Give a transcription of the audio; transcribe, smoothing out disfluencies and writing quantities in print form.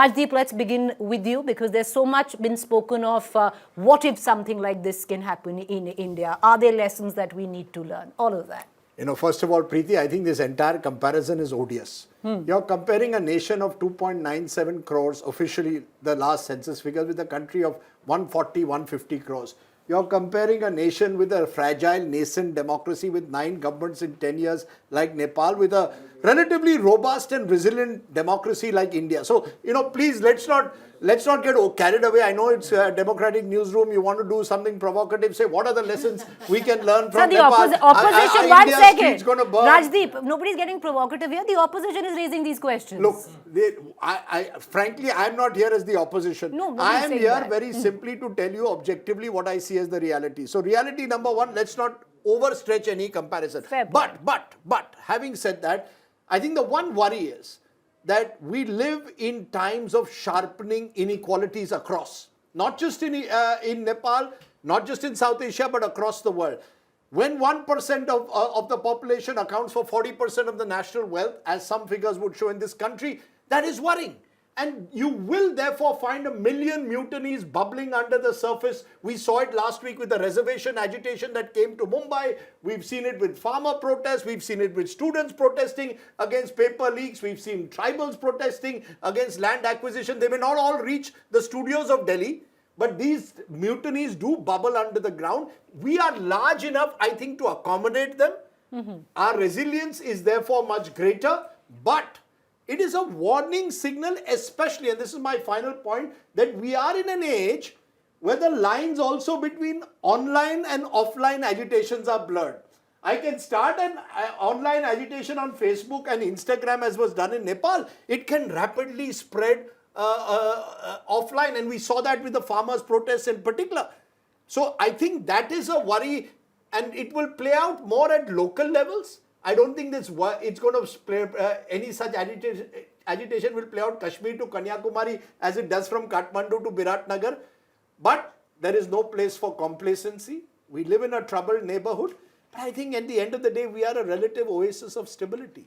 Rajdeep, let's begin with you because there's so much been spoken of what if something like this can happen in India? Are there lessons that we need to learn? All of that. First of all, Preeti, I think this entire comparison is odious. You're comparing a nation of 2.97 crores, officially the last census figures, with a country of 140, 150 crores. You're comparing a nation with a fragile, nascent democracy with 9 governments in 10 years like Nepal with a relatively robust and resilient democracy like India. So, please let's not get carried away. I know it's a democratic newsroom. You want to do something provocative. Say, what are the lessons we can learn from Nepal? Opposition, one second. Rajdeep, nobody's getting provocative here. The opposition is raising these questions. Look, frankly, I'm not here as the opposition. No, I am here very simply to tell you objectively what I see as the reality. So reality number one, let's not overstretch any comparison. But having said that, I think the one worry is that we live in times of sharpening inequalities across, not just in Nepal, not just in South Asia, but across the world. When 1% of the population accounts for 40% of the national wealth, as some figures would show in this country, that is worrying. And you will therefore find 1 million mutinies bubbling under the surface. We saw it last week with the reservation agitation that came to Mumbai. We've seen it with farmer protests. We've seen it with students protesting against paper leaks. We've seen tribals protesting against land acquisition. They may not all reach the studios of Delhi, but these mutinies do bubble under the ground. We are large enough, I think, to accommodate them. Our resilience is therefore much greater, but it is a warning signal, especially, and this is my final point, that we are in an age where the lines also between online and offline agitations are blurred. I can start an online agitation on Facebook and Instagram as was done in Nepal. It can rapidly spread offline, and we saw that with the farmers' protests in particular. So I think that is a worry, and it will play out more at local levels. I don't think it's going to play, any such agitation will play out Kashmir to Kanyakumari as it does from Kathmandu to Biratnagar. But there is no place for complacency. We live in a troubled neighborhood. But I think at the end of the day, we are a relative oasis of stability.